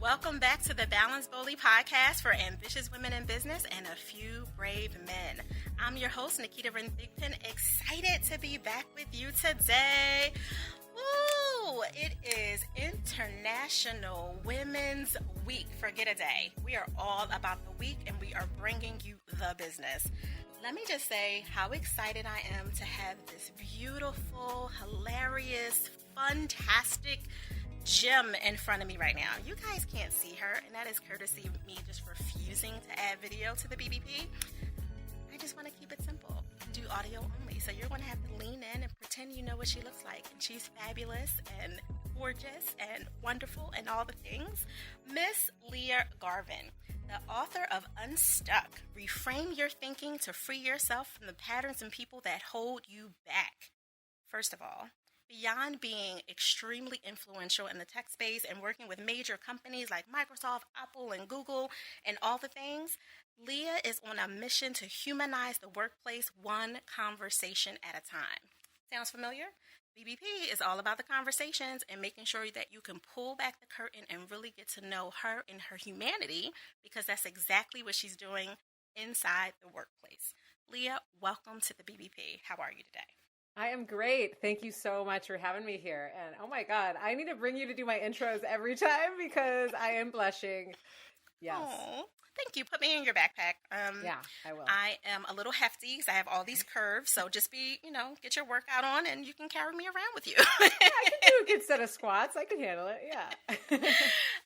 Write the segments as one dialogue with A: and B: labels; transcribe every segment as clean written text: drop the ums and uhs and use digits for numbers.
A: Welcome back to the Balance Boldly podcast for ambitious women in business and a few brave men. I'm your host, Naketa Ren Thigpen, excited to be back with you today. Woo! It is International Women's Week. Forget a day. We are all about the week and we are bringing you the business. Let me just say how excited I am to have this beautiful, hilarious, fantastic gem in front of me right now. You guys can't see her, and that is courtesy of me just refusing to add video to the BBP. I just want to keep it simple, do audio only. So you're going to have to lean in and pretend you know what she looks like. And she's fabulous and gorgeous and wonderful and all the things. Miss Lia Garvin, the author of Unstuck, Reframe Your Thinking to Free Yourself from the Patterns and People That Hold You Back. First of all, beyond being extremely influential in the tech space and working with major companies like Microsoft, Apple, and Google, and all the things, Leah is on a mission to humanize the workplace one conversation at a time. Sounds familiar? BBP is all about the conversations and making sure that you can pull back the curtain and really get to know her and her humanity, because that's exactly what she's doing inside the workplace. Leah, welcome to the BBP. How are you today?
B: I am great. Thank you so much for having me here. And oh my God, I need to bring you to do my intros every time because I am blushing. Yes.
A: Aww, thank you. Put me in your backpack.
B: Yeah, I will.
A: I am a little hefty because I have all these curves. So just get your workout on and you can carry me around with you.
B: Yeah, I can do a good set of squats. I can handle it. Yeah.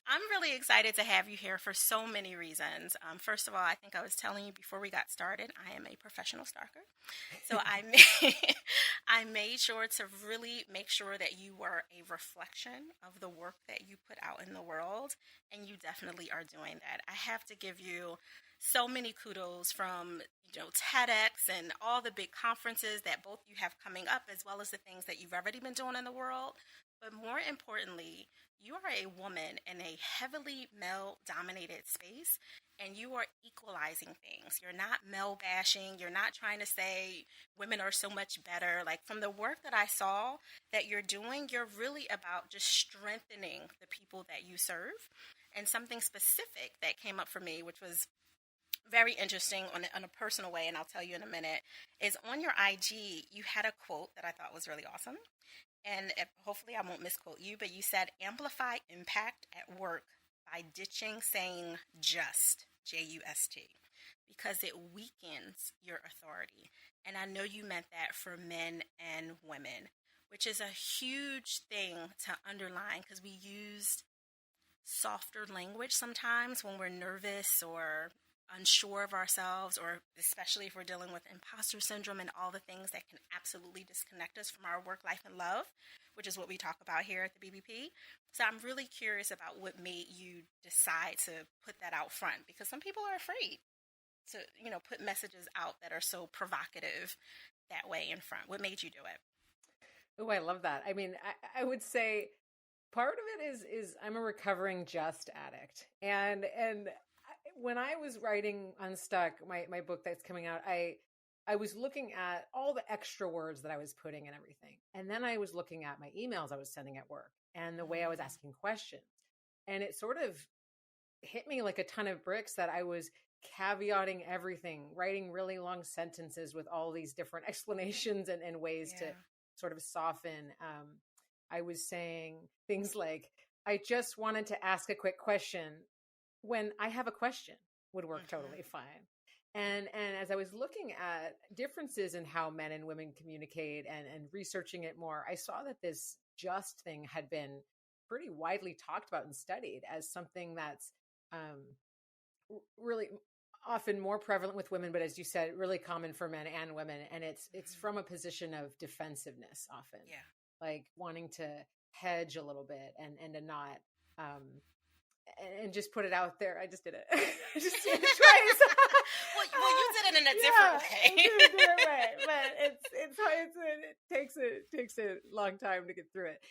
A: I'm really excited to have you here for so many reasons. First of all, I think I was telling you before we got started, I am a professional stalker. So I made sure to really make sure that you were a reflection of the work that you put out in the world. And you definitely are doing that. I have to give you so many kudos from TEDx and all the big conferences that both you have coming up, as well as the things that you've already been doing in the world. But more importantly, you are a woman in a heavily male-dominated space, and you are equalizing things. You're not male bashing. You're not trying to say women are so much better. Like, from the work that I saw that you're doing, you're really about just strengthening the people that you serve. And something specific that came up for me, which was very interesting on a personal way, and I'll tell you in a minute, is on your IG, you had a quote that I thought was really awesome. And hopefully I won't misquote you, but you said, amplify impact at work by ditching saying just, J-U-S-T, because it weakens your authority. And I know you meant that for men and women, which is a huge thing to underline, because we used softer language sometimes when we're nervous or unsure of ourselves, or especially if we're dealing with imposter syndrome and all the things that can absolutely disconnect us from our work life and love, which is what we talk about here at the BBP. So I'm really curious about what made you decide to put that out front, because some people are afraid to, put messages out that are so provocative that way in front. What made you do it?
B: Oh, I love that. I mean, I would say part of it is I'm a recovering just addict. And when I was writing Unstuck, my book that's coming out, I was looking at all the extra words that I was putting in everything. And then I was looking at my emails I was sending at work and the way I was asking questions. And it sort of hit me like a ton of bricks that I was caveating everything, writing really long sentences with all these different explanations and ways to sort of soften. I was saying things like, I just wanted to ask a quick question, when I have a question would work totally fine. And as I was looking at differences in how men and women communicate and researching it more, I saw that this just thing had been pretty widely talked about and studied as something that's really often more prevalent with women, but as you said, really common for men and women. And it's from a position of defensiveness often, like wanting to hedge a little bit and to not, and just put it out there. I just did it. I just did it twice.
A: well, you did it in a different way.
B: I did it a different way, but it takes a long time to get through it.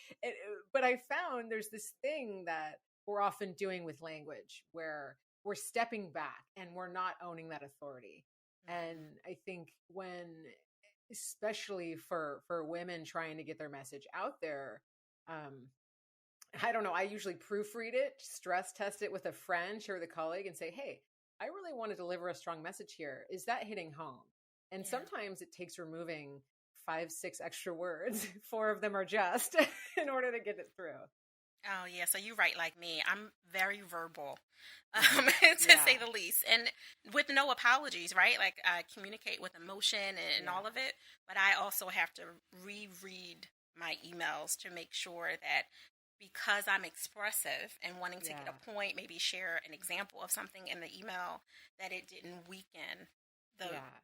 B: But I found there's this thing that we're often doing with language where we're stepping back and we're not owning that authority. And I think especially for women trying to get their message out there, I don't know, I usually proofread it, stress test it with a friend, share with a colleague, and say, hey, I really want to deliver a strong message here. Is that hitting home? And
A: Yeah.
B: sometimes it takes removing 5, 6 extra words. 4 of them are just in order to get it through.
A: Oh, yeah. So you write like me. I'm very verbal,
B: Mhm.
A: to
B: Yeah.
A: say the least, and with no apologies, right? Like I communicate with emotion and
B: Yeah.
A: all of it, but I also have to reread my emails to make sure that because I'm expressive and wanting to get
B: Yeah.
A: a point, maybe share an example of something in the email, that it didn't weaken the
B: Yeah.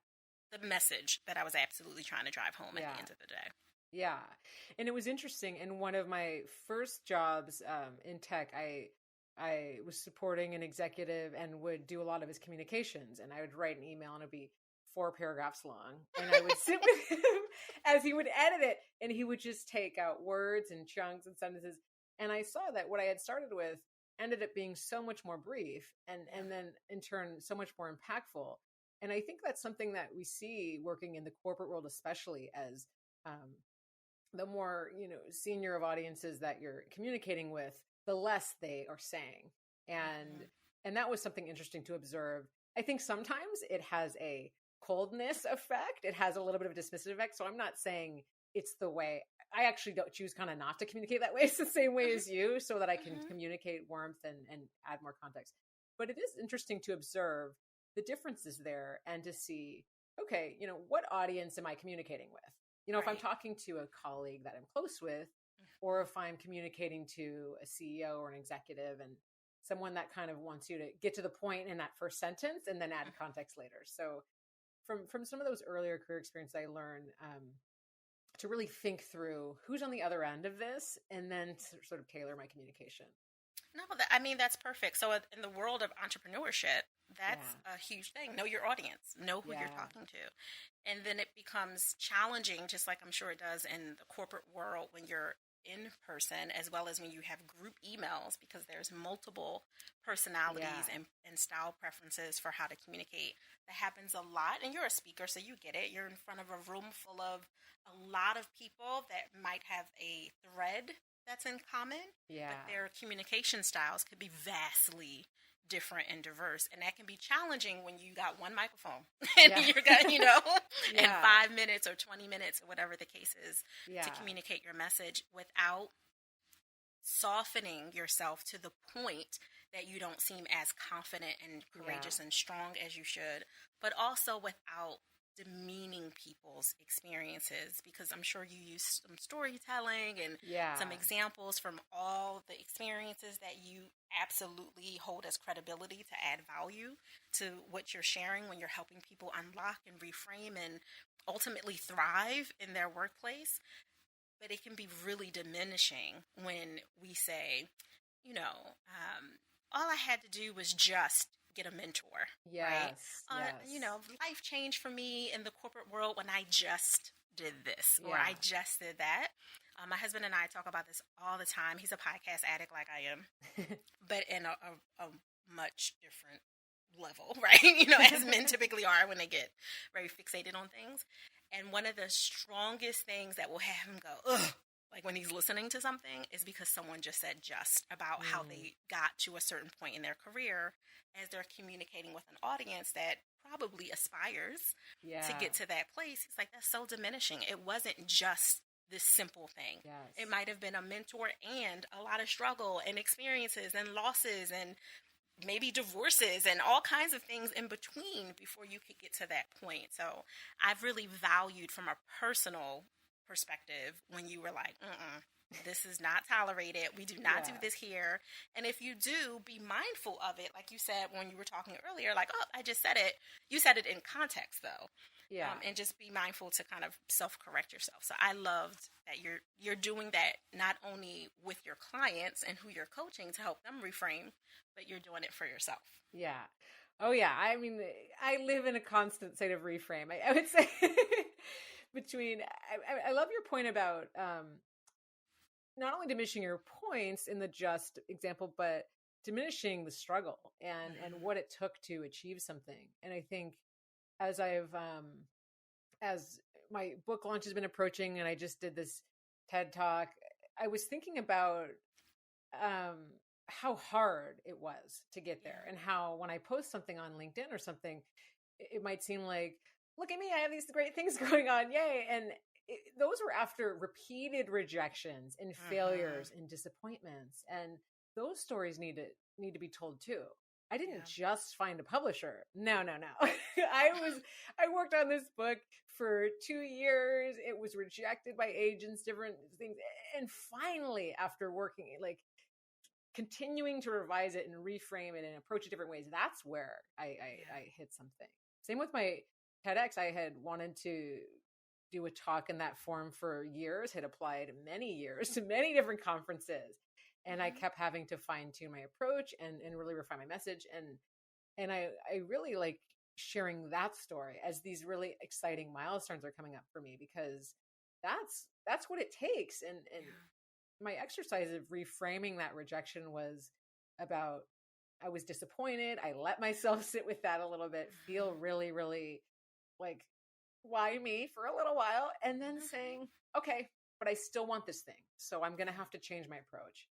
A: the message that I was absolutely trying to drive home at the
B: Yeah.
A: end of the day.
B: Yeah. And it was interesting. In one of my first jobs in tech, I was supporting an executive and would do a lot of his communications. And I would write an email and it'd be 4 paragraphs long. And I would sit with him as he would edit it. And he would just take out words and chunks and sentences. And I saw that what I had started with ended up being so much more brief
A: Yeah.
B: and then in turn so much more impactful. And I think that's something that we see working in the corporate world, especially as um, the more senior of audiences that you're communicating with, the less they are saying. and
A: Hmm.
B: and that was something interesting to observe. I think sometimes it has a coldness effect, it has a little bit of a dismissive effect, so I'm not saying it's the way. I actually don't choose kind of not to communicate that way. It's the same way
A: Hmm.
B: as you, so that I can
A: Hmm.
B: communicate warmth and add more context. But it is interesting to observe the differences there and to see, okay, what audience am I communicating with? If I'm
A: Right.
B: talking to a colleague that I'm close with, or if I'm communicating to a CEO or an executive and someone that kind of wants you to get to the point in that first sentence and then add context later. So from some of those earlier career experiences, I learned to really think through who's on the other end of this and then sort of tailor my communication.
A: No, I mean, that's perfect. So, in the world of entrepreneurship, that's
B: Yeah.
A: a huge thing. Know your audience, know who you're
B: Yeah.
A: talking to. And then it becomes challenging, just like I'm sure it does in the corporate world when you're in person, as well as when you have group emails, because there's multiple
B: Yeah.
A: personalities and style preferences for how to communicate. That happens a lot. And you're a speaker, so you get it. You're in front of a room full of a lot of people that might have a thread that's in common, but
B: Yeah.
A: their communication styles could be vastly different and diverse, and that can be challenging when you got one microphone and
B: Yeah.
A: you're got and
B: Yeah.
A: 5 minutes or 20 minutes or whatever the case is to
B: Yeah.
A: communicate your message without softening yourself to the point that you don't seem as confident and
B: Yeah.
A: courageous and strong as you should, but also without demeaning people's experiences, because I'm sure you use some storytelling and
B: Yeah.
A: some examples from all the experiences that you absolutely hold as credibility to add value to what you're sharing when you're helping people unlock and reframe and ultimately thrive in their workplace. But it can be really diminishing when we say, you know, all I had to do was just get a mentor, right?
B: Yes. Yes.
A: Life changed for me in the corporate world when I just did this or
B: Yeah.
A: I just did that. My husband and I talk about this all the time. He's a podcast addict like I am, but in a much different level, right? As men typically are when they get very fixated on things. And one of the strongest things that will have him go, ugh, like when he's listening to something, is because someone just said just about how
B: Mm.
A: they got to a certain point in their career as they're communicating with an audience that probably aspires to
B: Yeah.
A: get to that place. It's like, that's so diminishing. It wasn't just this simple thing. It
B: Yes.
A: might have been a mentor and a lot of struggle and experiences and losses and maybe divorces and all kinds of things in between before you could get to that point. So I've really valued from a personal perspective when you were like, this is not tolerated. We do not do
B: Yeah.
A: this here. And if you do, be mindful of it. Like you said when you were talking earlier, like, oh, I just said it. You said it in context, though.
B: Yeah.
A: And just be mindful to kind of self-correct yourself. So I loved that you're doing that not only with your clients and who you're coaching to help them reframe, but you're doing it for yourself.
B: Yeah. Oh, yeah. I mean, I live in a constant state of reframe. I would say I love your point about not only diminishing your points in the just example, but diminishing the struggle and
A: Mm-hmm.
B: what it took to achieve something. And I think as as my book launch has been approaching and I just did this TED talk, I was thinking about how hard it was to get there,
A: Yeah.
B: and how when I post something on LinkedIn or something, it might seem like, look at me, I have these great things going on, yay! And those were after repeated rejections and
A: Mm-hmm.
B: failures and disappointments, and those stories need to be told too. I didn't
A: Yeah.
B: just find a publisher. No, no, no. I worked on this book for 2 years. It was rejected by agents, different things. And finally, after working, like continuing to revise it and reframe it and approach it different ways, that's where
A: Yeah.
B: I hit something. Same with my TEDx. I had wanted to do a talk in that form for years, had applied many years to many different conferences. And I
A: Mm-hmm.
B: kept having to fine tune my approach and really refine my message. And I really like sharing that story as these really exciting milestones are coming up for me, because that's what it takes. And
A: Yeah.
B: my exercise of reframing that rejection was about, I was disappointed. I let myself sit with that a little bit, feel
A: Mm-hmm.
B: really, really like, why me for a little while, and then
A: Mm-hmm.
B: saying, okay, but I still want this thing. So I'm going to have to change my approach.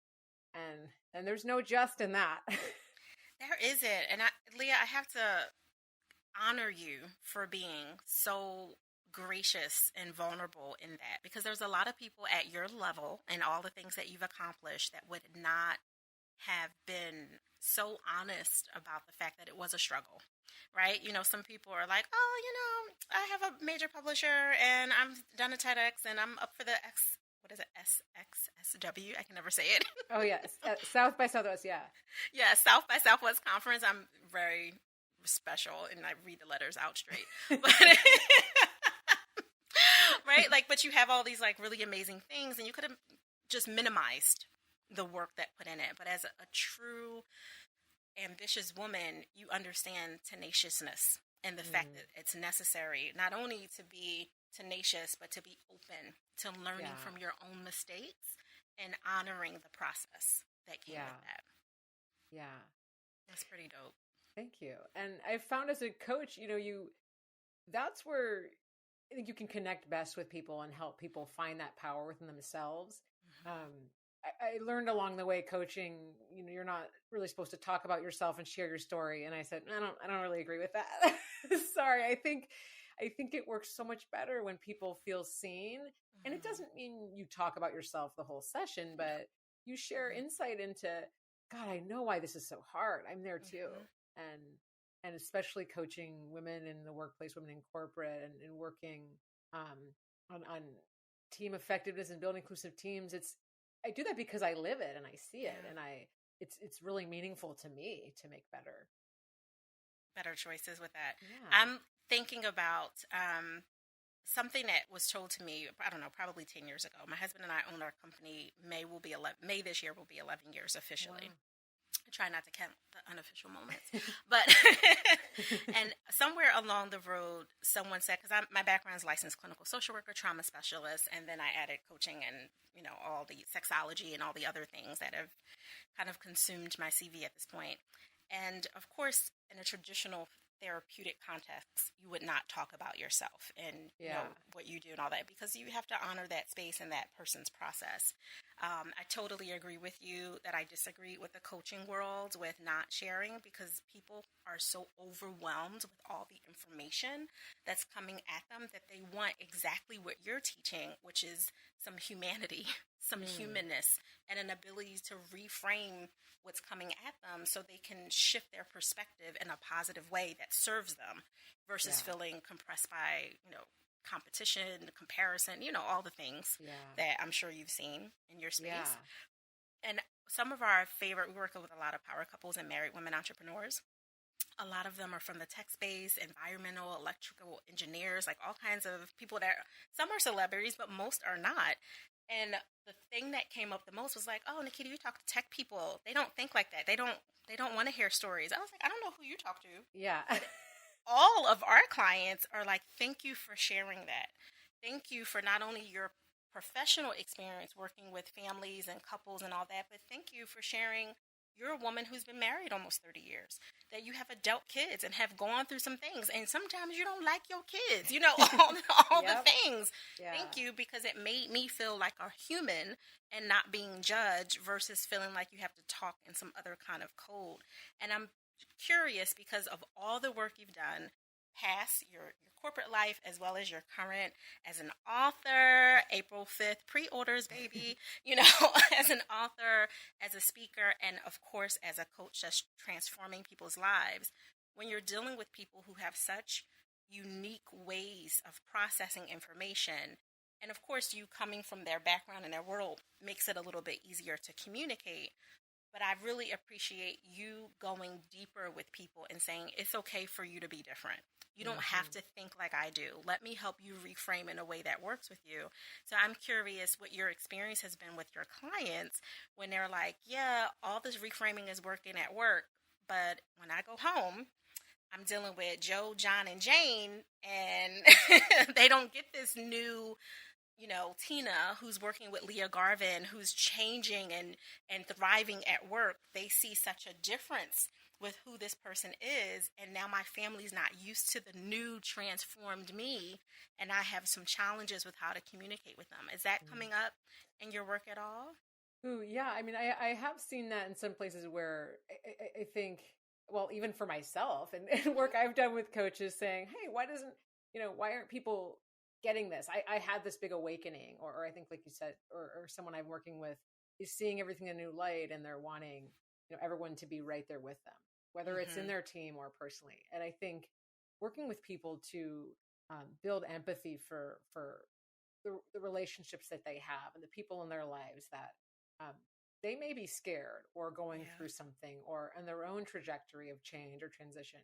B: And there's no just in that.
A: There isn't. And Leah, I have to honor you for being so gracious and vulnerable in that, because there's a lot of people at your level and all the things that you've accomplished that would not have been so honest about the fact that it was a struggle, right? Some people are like, oh, I have a major publisher and I'm done a TEDx and I'm up for the what is it, SXSW? I can never say it.
B: Oh, yes. South by Southwest. Yeah.
A: Yeah, South by Southwest Conference. I'm very special and I read the letters out straight. But right? Like, but you have all these like really amazing things and you could have just minimized the work that put in it. But as a true ambitious woman, you understand tenaciousness and the fact
B: Mm,
A: that it's necessary not only to be tenacious, but to be open to learning
B: yeah.
A: from your own mistakes and honoring the process that came with
B: Yeah.
A: that.
B: Yeah.
A: That's pretty dope.
B: Thank you. And I found as a coach, that's where I think you can connect best with people and help people find that power within themselves.
A: Mm-hmm.
B: Um, I learned along the way coaching, you're not really supposed to talk about yourself and share your story. And I said, I don't really agree with that. Sorry. I think it works so much better when people feel seen. And it
A: Mm-hmm.
B: doesn't mean you talk about yourself the whole session, but you share
A: Mm-hmm.
B: insight into, God, I know why this is so hard. I'm there too.
A: Mm-hmm.
B: And especially coaching women in the workplace, women in corporate, and working um, on team effectiveness and building inclusive teams. I do that because I live it and I see it,
A: Yeah.
B: and it's really meaningful to me to make
A: Better choices with that.
B: yeah.
A: I'm thinking about something that was told to me, I don't know, probably 10 years ago. My husband and I own our company. May this year will be 11 years officially.
B: Wow.
A: I try not to count the unofficial moments, but and somewhere along the road, someone said, because my background is licensed clinical social worker, trauma specialist, and then I added coaching and all the sexology and all the other things that have kind of consumed my CV at this point. And of course, in a traditional therapeutic context, you would not talk about yourself and
B: Yeah.
A: what you do and all that, because you have to honor that space and that person's process. I totally agree with you that I disagree with the coaching world with not sharing, because people are so overwhelmed with all the information that's coming at them that they want exactly what you're teaching, which is some humanity, some
B: Mm,
A: humanness, and an ability to reframe what's coming at them so they can shift their perspective in a positive way that serves them versus
B: yeah.
A: feeling compressed by, competition, comparison, all the things
B: Yeah.
A: that I'm sure you've seen in your
B: Yeah.
A: space. And some of our favorite, we work with a lot of power couples and married women entrepreneurs. A lot of them are from the tech space, environmental, electrical engineers, like all kinds of people that some are celebrities, but most are not. And the thing that came up the most was like, "Oh, Naketa, you talk to tech people. They don't think like that. They don't want to hear stories." I was like, "I don't know who you talk to."
B: Yeah.
A: But all of our clients are like, "Thank you for sharing that. Thank you for not only your professional experience working with families and couples and all that, but thank you for sharing you're a woman who's been married almost 30 years, that you have adult kids and have gone through some things. And sometimes you don't like your kids, all the
B: Yep.
A: things.
B: Yeah.
A: Thank you, because it made me feel like a human and not being judged versus feeling like you have to talk in some other kind of code. And I'm curious because of all the work you've done past your corporate life as well as your current as an author. April 5th, pre-orders, baby. As an author, as a speaker, and of course as a coach that's transforming people's lives. When you're dealing with people who have such unique ways of processing information, and of course you coming from their background and their world makes it a little bit easier to communicate. But I really appreciate you going deeper with people and saying it's okay for you to be different. You don't have to think like I do. Let me help you reframe in a way that works with you. So I'm curious what your experience has been with your clients when they're like, yeah, all this reframing is working at work, but when I go home, I'm dealing with Joe, John, and Jane, and they don't get this new Tina, who's working with Lia Garvin, who's changing and thriving at work. They see such a difference with who this person is. And now my family's not used to the new transformed me. And I have some challenges with how to communicate with them. Is that coming up in your work at all?
B: Ooh, yeah. I mean, I have seen that in some places where I think, well, even for myself and work I've done with coaches saying, hey, why aren't people getting this? I had this big awakening, or I think, like you said, or someone I'm working with is seeing everything in a new light, and they're wanting, everyone to be right there with them, whether it's in their team or personally. And I think working with people to build empathy for the relationships that they have and the people in their lives that they may be scared or going through something or on their own trajectory of change or transition.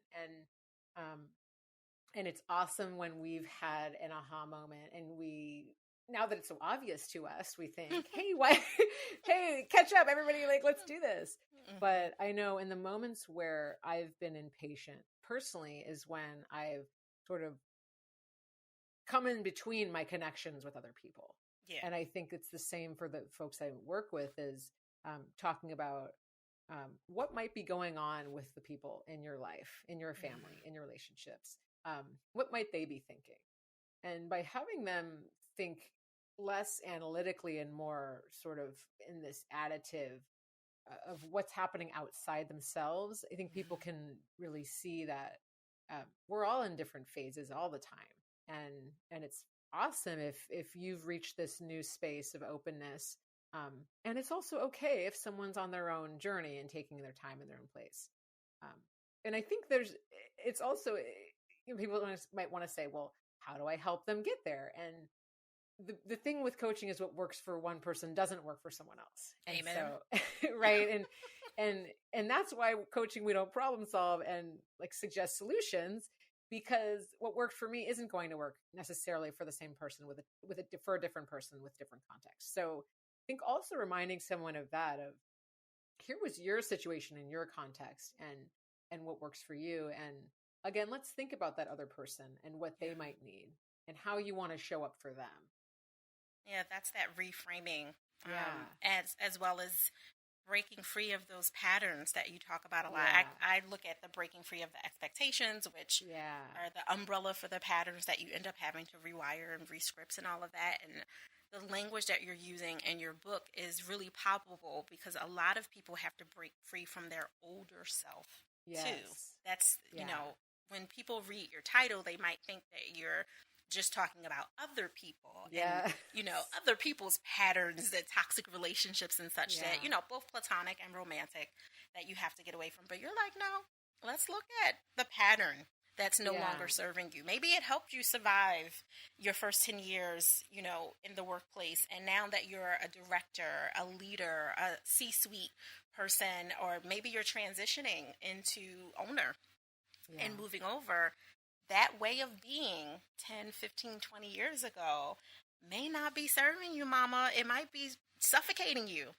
B: And it's awesome when we've had an aha moment and now that it's so obvious to us, we think, hey, hey, catch up, everybody, like, let's do this. But I know in the moments where I've been impatient personally is when I've sort of come in between my connections with other people.
A: Yeah.
B: And I think it's the same for the folks I work with is talking about what might be going on with the people in your life, in your family, in your relationships. What might they be thinking? And by having them think less analytically and more sort of in this additive of what's happening outside themselves, I think people can really see that we're all in different phases all the time. And it's awesome if you've reached this new space of openness. And it's also okay if someone's on their own journey and taking their time in their own place. And I think it's also, people might want to say, well, how do I help them get there? And the thing with coaching is what works for one person doesn't work for someone else. And
A: Amen.
B: so, right. And that's why coaching, we don't problem solve and like suggest solutions, because what worked for me isn't going to work necessarily for the same person for a different person with different contexts. So I think also reminding someone of that, of here was your situation in your context and what works for you. And again, let's think about that other person and what they might need and how you want to show up for them.
A: Yeah, that's that reframing, as well as breaking free of those patterns that you talk about a lot. I look at the breaking free of the expectations, which are the umbrella for the patterns that you end up having to rewire and rescripts and all of that. And the language that you're using in your book is really palpable because a lot of people have to break free from their older self too. That's, when people read your title, they might think that you're just talking about other people and, other people's patterns, the toxic relationships and such that, both platonic and romantic, that you have to get away from. But you're like, no, let's look at the pattern that's no longer serving you. Maybe it helped you survive your first 10 years, in the workplace. And now that you're a director, a leader, a C-suite person, or maybe you're transitioning into owner and moving over, that way of being 10, 15, 20 years ago may not be serving you, mama. It might be suffocating you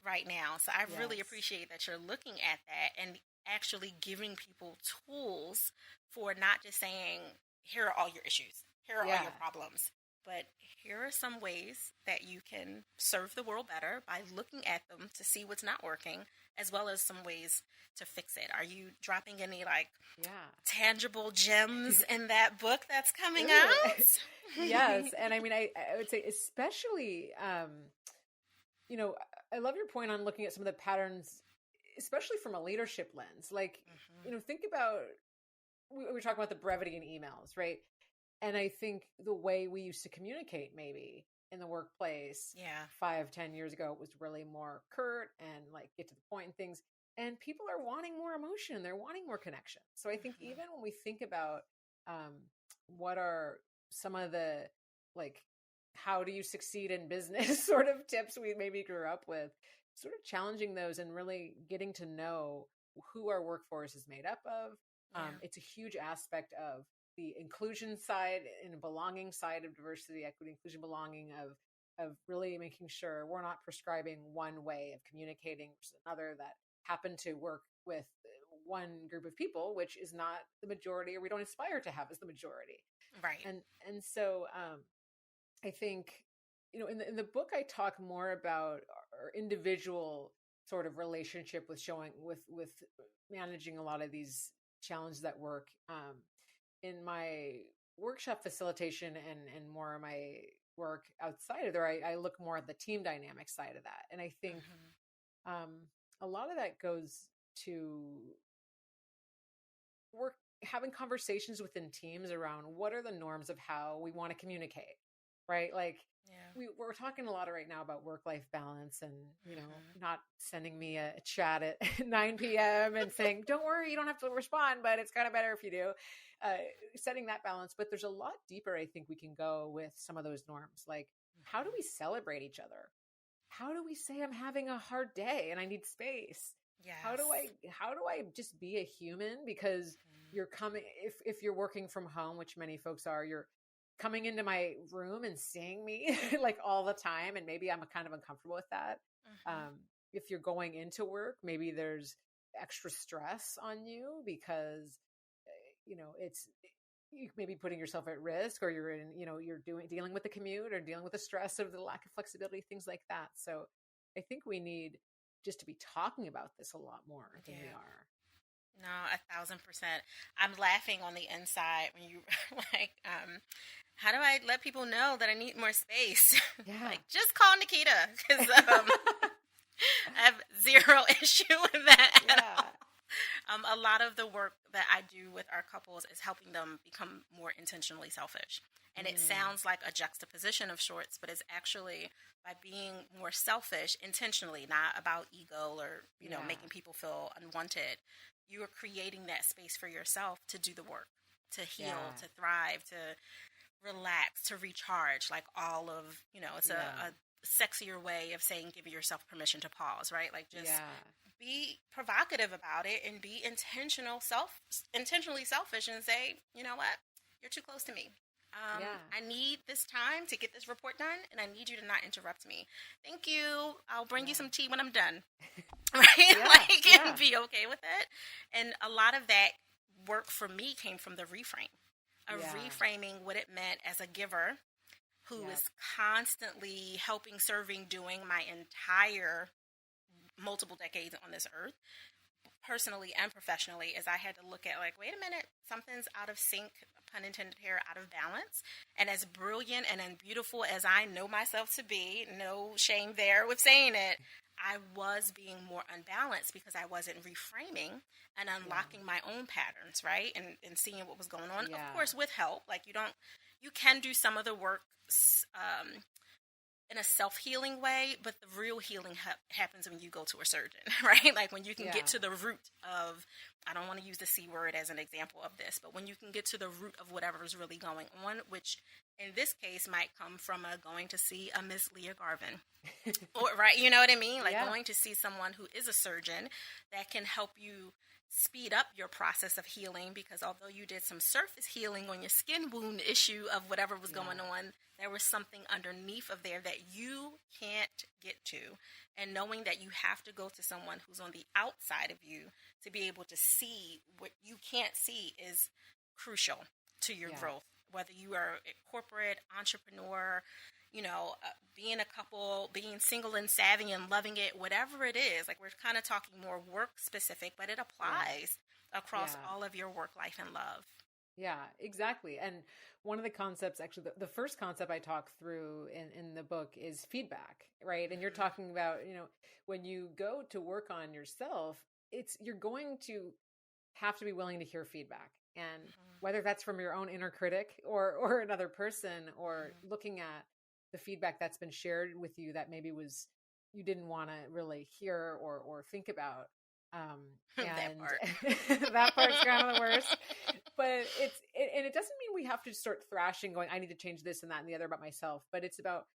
A: right now. So I really appreciate that you're looking at that and actually giving people tools for not just saying, here are all your issues, here are all your problems, but here are some ways that you can serve the world better by looking at them to see what's not working as well as some ways to fix it. Are you dropping any like
B: Yeah.
A: tangible gems in that book that's coming out?
B: Yes. And I mean, I would say especially, I love your point on looking at some of the patterns, especially from a leadership lens. Like, think about, we were talking about the brevity in emails, right? And I think the way we used to communicate maybe in the workplace 5-10 years ago was really more curt and like get to the point and things. And people are wanting more emotion. They're wanting more connection. So I think even when we think about what are some of the, like, how do you succeed in business sort of tips we maybe grew up with, sort of challenging those and really getting to know who our workforce is made up of. It's a huge aspect of the inclusion side and belonging side of diversity, equity, inclusion, belonging, of really making sure we're not prescribing one way of communicating versus another that happen to work with one group of people, which is not the majority, or we don't aspire to have as the majority.
A: Right.
B: And so I think, in the book, I talk more about our individual sort of relationship with with managing a lot of these challenges at work. In my workshop facilitation and more of my work outside of there, I look more at the team dynamic side of that. And I think a lot of that goes to having conversations within teams around what are the norms of how we want to communicate, right? Like, we're talking a lot right now about work-life balance and, not sending me a chat at 9 p.m. and saying, don't worry, you don't have to respond, but it's kind of better if you do. Setting that balance. But there's a lot deeper, I think, we can go with some of those norms. Like, how do we celebrate each other? How do we say I'm having a hard day and I need space? Yes. How do I just be a human? Because you're coming, if you're working from home, which many folks are, you're coming into my room and seeing me like all the time. And maybe I'm kind of uncomfortable with that. If you're going into work, maybe there's extra stress on you because, it's, you may be putting yourself at risk, or you're in, you're dealing with the commute or dealing with the stress of the lack of flexibility, things like that. So I think we need just to be talking about this a lot more than we are.
A: No, 1,000%. I'm laughing on the inside when you like, how do I let people know that I need more space?
B: Yeah.
A: Like, just call Naketa, because I have zero issue with that at all. A lot of the work that I do with our couples is helping them become more intentionally selfish. And it sounds like a juxtaposition of sorts, but it's actually by being more selfish intentionally, not about ego or, making people feel unwanted. You are creating that space for yourself to do the work, to heal, to thrive, to relax, to recharge, like all of, it's a sexier way of saying give yourself permission to pause, right? Like, just be provocative about it and be intentionally selfish and say, you know what, you're too close to me. I need this time to get this report done, and I need you to not interrupt me. Thank you. I'll bring you some tea when I'm done. Right? And be okay with it. And a lot of that work for me came from the reframe. Reframing what it meant as a giver who is constantly helping, serving, doing my entire multiple decades on this earth, personally and professionally, as I had to look at, like, wait a minute, something's out of sync, pun intended here, out of balance. And as brilliant and as beautiful as I know myself to be, no shame there with saying it, I was being more unbalanced because I wasn't reframing and unlocking my own patterns, right? And seeing what was going on. Of course, with help. Like, you can do some of the work in a self-healing way, but the real healing happens when you go to a surgeon, right? Like, when you can get to the root of, I don't want to use the C word as an example of this, but when you can get to the root of whatever is really going on, which in this case might come from going to see a Miss Lia Garvin, or, right? You know what I mean? Like, going to see someone who is a surgeon that can help you speed up your process of healing, because although you did some surface healing on your skin wound issue of whatever was going on, there was something underneath of there that you can't get to. And knowing that you have to go to someone who's on the outside of you to be able to see what you can't see is crucial to your growth whether you are a corporate entrepreneur, being a couple, being single and savvy and loving it, whatever it is. Like, we're kind of talking more work specific, but it applies across
B: Yeah.
A: all of your work life and love.
B: Yeah, exactly. And one of the concepts, actually, the first concept I talk through in the book is feedback, right? And you're
A: Mm-hmm.
B: talking about, when you go to work on yourself, you're going to have to be willing to hear feedback. And whether that's from your own inner critic or another person, or
A: Mm-hmm.
B: looking at the feedback that's been shared with you that maybe was you didn't want to really hear or think about.
A: That
B: And
A: part.
B: that part's kind of the worst. But and it doesn't mean we have to start thrashing, going, I need to change this and that and the other about myself. But it's about,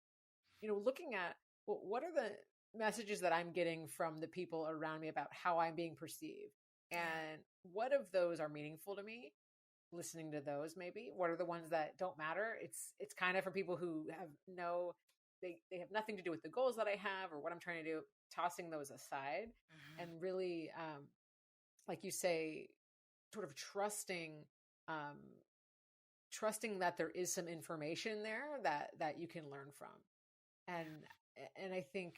B: looking at, well, what are the messages that I'm getting from the people around me about how I'm being perceived,
A: Yeah.
B: and what of those are meaningful to me? Listening to those, maybe. What are the ones that don't matter? It's kind of for people who have they have nothing to do with the goals that I have or what I'm trying to do. Tossing those aside
A: Mm-hmm.
B: and really, like you say, sort of um, trusting that there is some information there that you can learn from. And I think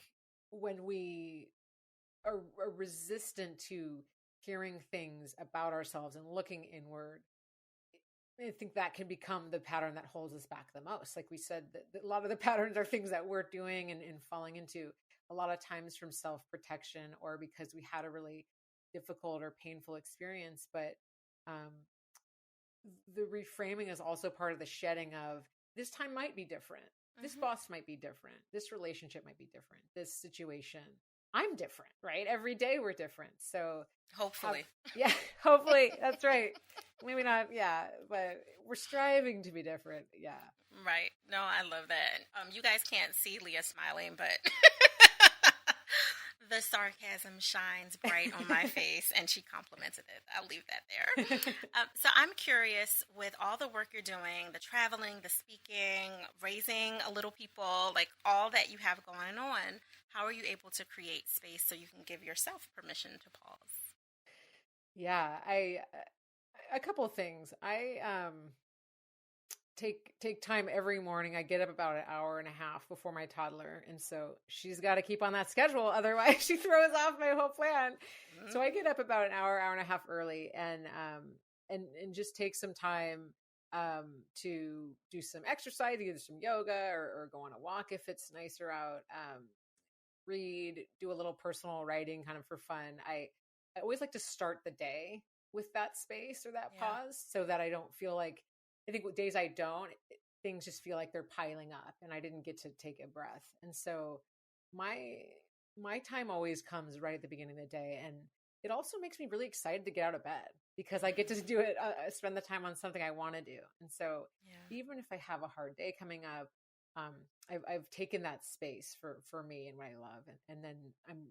B: when we are resistant to hearing things about ourselves and looking inward, I think that can become the pattern that holds us back the most. Like we said, that a lot of the patterns are things that we're doing and falling into, a lot of times from self-protection or because we had a really difficult or painful experience. But um, the reframing is also part of the shedding of, this time might be different. This
A: Mm-hmm.
B: boss might be different. This relationship might be different. This situation, I'm different, right? Every day we're different. So
A: Hopefully.
B: yeah, hopefully that's right. Maybe not. Yeah. But we're striving to be different. Yeah.
A: Right. No, I love that. You guys can't see Leah smiling, but the sarcasm shines bright on my face, and she complimented it. I'll leave that there. So I'm curious, with all the work you're doing, the traveling, the speaking, raising a little people, like all that you have going on, how are you able to create space so you can give yourself permission to pause?
B: Yeah. A couple of things. I take time every morning. I get up about an hour and a half before my toddler, and so she's got to keep on that schedule, otherwise she throws off my whole plan. So I get up about an hour and a half early, and just take some time to do some exercise, either some yoga or go on a walk if it's nicer out. Read, do a little personal writing, kind of for fun. I always like to start the day with that space or that
A: Yeah.
B: pause, so that I don't feel like, I think days I don't, things just feel like they're piling up and I didn't get to take a breath. And so my my time always comes right at the beginning of the day, and it also makes me really excited to get out of bed because I get to do it, spend the time on something I want to do. And so
A: Yeah.
B: even if I have a hard day coming up, um, I've taken that space for me and what I love, and then I'm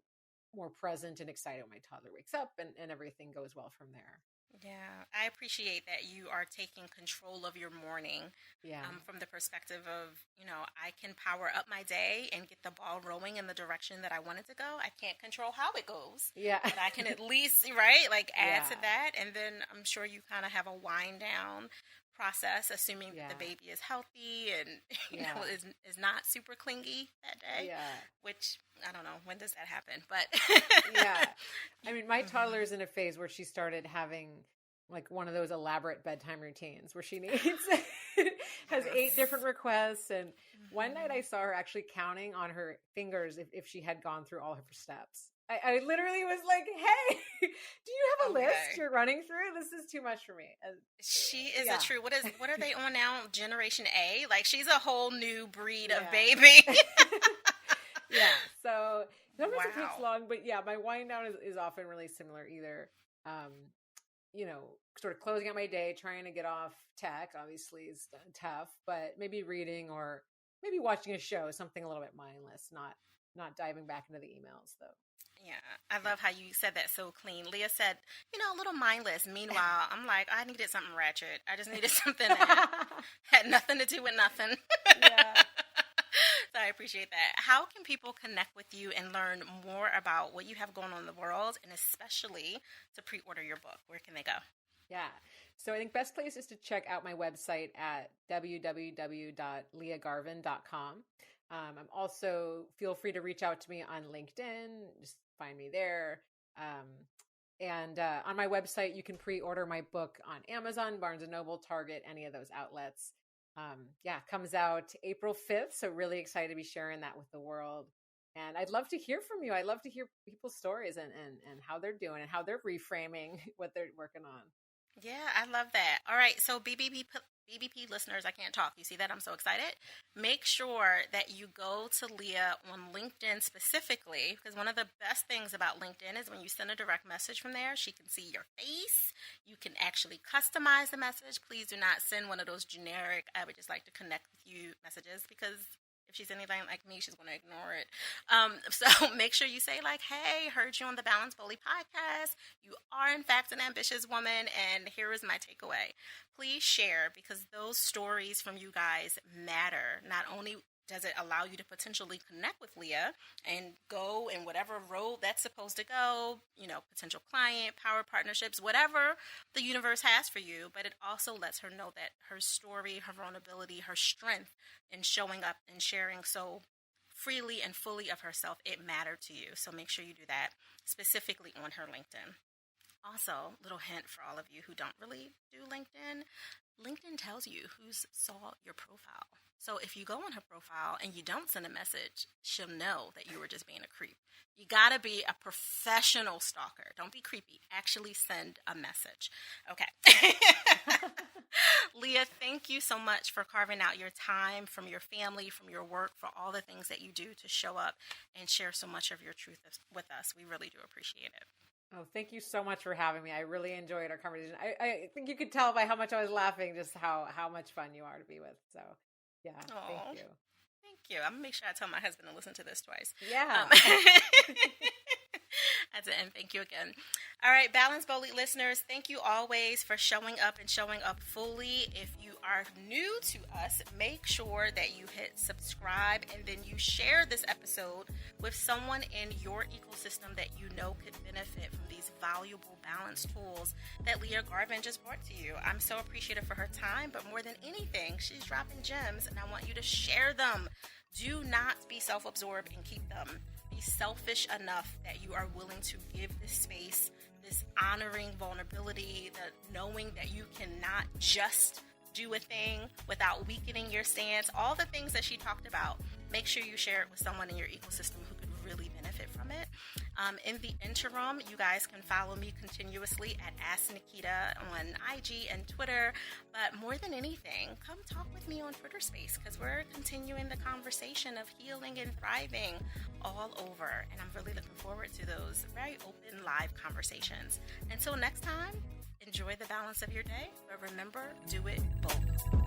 B: more present and excited when my toddler wakes up, and everything goes well from there.
A: Yeah, I appreciate that you are taking control of your morning,
B: Yeah.
A: from the perspective of, I can power up my day and get the ball rolling in the direction that I want it to go. I can't control how it goes,
B: Yeah.
A: but I can at least, right, like add
B: Yeah.
A: to that. And then I'm sure you kind of have a wind down process, assuming that
B: Yeah.
A: the baby is healthy and,
B: Yeah.
A: is not super clingy that day,
B: Yeah.
A: which I don't know, when does that happen? But
B: Yeah. I mean, my
A: Mhm.
B: toddler's in a phase where she started having like one of those elaborate bedtime routines where she needs has 8
A: Yes.
B: different requests. And one night I
A: Mhm.
B: saw her actually counting on her fingers if she had gone through all of her steps. I literally was like, hey, do you have a list
A: Okay.
B: you're running through? This is too much for me.
A: She is a
B: Yeah.
A: true. What are they on now? Generation A. Like, she's a whole new breed of
B: Yeah.
A: baby.
B: Yeah. So sometimes it takes
A: Wow.
B: long, but yeah, my wind down is often really similar. Either, um, sort of closing out my day, trying to get off tech, obviously is tough, but maybe reading or maybe watching a show, something a little bit mindless, not diving back into the emails though.
A: Yeah, I love how you said that so clean. Leah said, a little mindless. Meanwhile, I'm like, I needed something ratchet. I just needed something that had nothing to do with nothing.
B: Yeah.
A: So I appreciate that. How can people connect with you and learn more about what you have going on in the world, and especially to pre-order your book? Where can they go?
B: Yeah. So I think best place is to check out my website at www.liagarvin.com. I'm also, feel free to reach out to me on LinkedIn. Just find me there. And on my website, you can pre-order my book on Amazon, Barnes & Noble, Target, any of those outlets. Comes out April 5th. So really excited to be sharing that with the world. And I'd love to hear from you. I'd love to hear people's stories and how they're doing and how they're reframing what they're working on.
A: Yeah, I love that. All right, so BBP listeners, I can't talk. You see that? I'm so excited. Make sure that you go to Leah on LinkedIn specifically, because one of the best things about LinkedIn is when you send a direct message from there, she can see your face. You can actually customize the message. Please do not send one of those generic, I would just like to connect with you messages, because if she's anything like me, she's going to ignore it. So make sure you say, like, hey, heard you on the Balance Boldly podcast. You are, in fact, an ambitious woman, and here is my takeaway. Please share, because those stories from you guys matter. Not only does it allow you to potentially connect with Leah and go in whatever road that's supposed to go, potential client, power partnerships, whatever the universe has for you, but it also lets her know that her story, her vulnerability, her strength in showing up and sharing so freely and fully of herself, it mattered to you. So make sure you do that specifically on her LinkedIn. Also, little hint for all of you who don't really do LinkedIn, LinkedIn tells you who's saw your profile. So if you go on her profile and you don't send a message, she'll know that you were just being a creep. You got to be a professional stalker. Don't be creepy. Actually send a message. Okay. Leah, thank you so much for carving out your time from your family, from your work, for all the things that you do to show up and share so much of your truth with us. We really do appreciate it.
B: Oh, thank you so much for having me. I really enjoyed our conversation. I think you could tell by how much I was laughing just how much fun you are to be with. So, yeah, thank you.
A: Thank you. I'm going to make sure I tell my husband to listen to this twice.
B: Yeah.
A: That's it, and thank you again. All right, Balance Boldly listeners, thank you always for showing up and showing up fully. If you are new to us, make sure that you hit subscribe and then you share this episode with someone in your ecosystem that you know could benefit from these valuable balance tools that Lia Garvin just brought to you. I'm so appreciative for her time, but more than anything, she's dropping gems, and I want you to share them. Do not be self-absorbed and keep them. Be selfish enough that you are willing to give this space, this honoring vulnerability, the knowing that you cannot just do a thing without weakening your stance, all the things that she talked about. Make sure you share it with someone in your ecosystem who could really benefit from it. In the interim, you guys can follow me continuously at Ask Naketa on IG and Twitter. But more than anything, come talk with me on Twitter Space, because we're continuing the conversation of healing and thriving all over. And I'm really looking forward to those very open live conversations. Until next time, enjoy the balance of your day. But remember, do it bold.